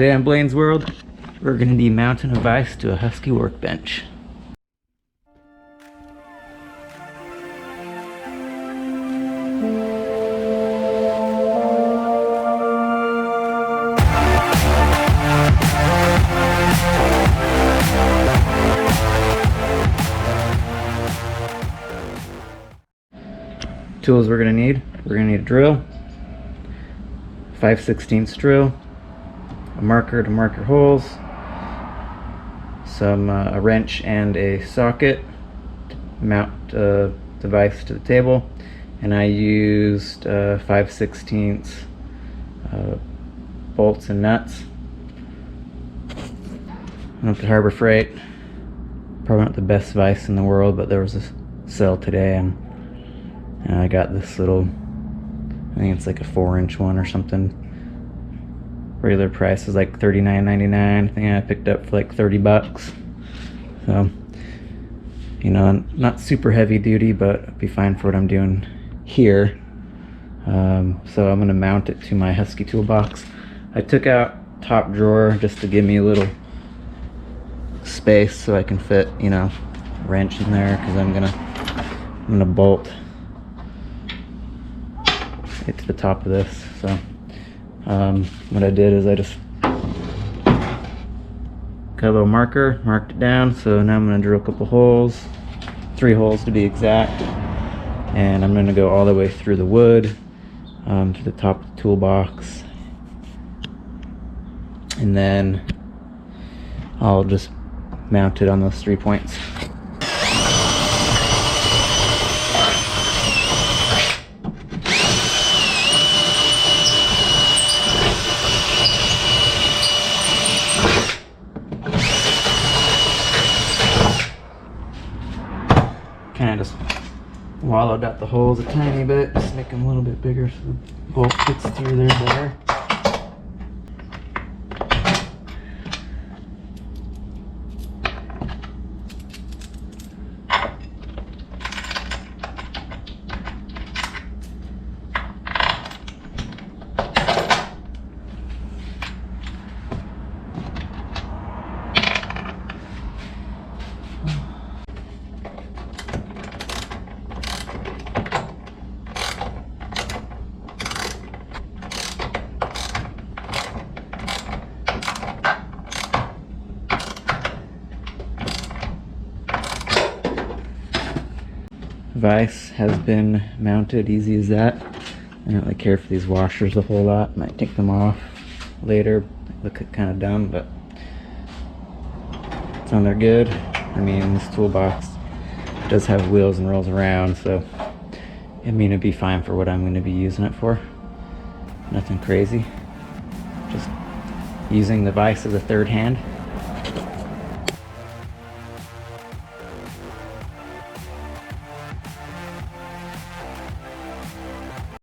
Today on Blaine's World, we're going to be mounting a vise to a Husky workbench. Tools we're going to need. We're going to need a drill, 5/16 drill, a marker to mark your holes, a wrench and a socket to mount the vise to the table, and I used 5/16 bolts and nuts. I went to Harbor Freight. Probably not the best vise in the world, but there was a sale today, and I got this little, I think it's like a 4-inch one or something. Regular price is like $39.99. I think I picked up for like 30 bucks. So, you know, not super heavy duty, but it'll be fine for what I'm doing here. So I'm gonna mount it to my Husky toolbox. I took out top drawer just to give me a little space so I can fit, you know, a wrench in there, because I'm gonna bolt it to the top of this. So what I did is I just got a little marker, marked it down. So now I'm going to drill a couple holes, 3 holes to be exact, and I'm going to go all the way through the wood to the top of the toolbox, and then I'll just mount it on those 3 points. Kind of just wallowed out the holes a tiny bit, just make them a little bit bigger so the bolt fits through there better. Vise has been mounted, easy as that. I don't really care for these washers a whole lot. Might take them off later. They look kind of dumb, but it's on there good. I mean, this toolbox does have wheels and rolls around, so I mean, it'd be fine for what I'm going to be using it for. Nothing crazy. Just using the vise as a third hand.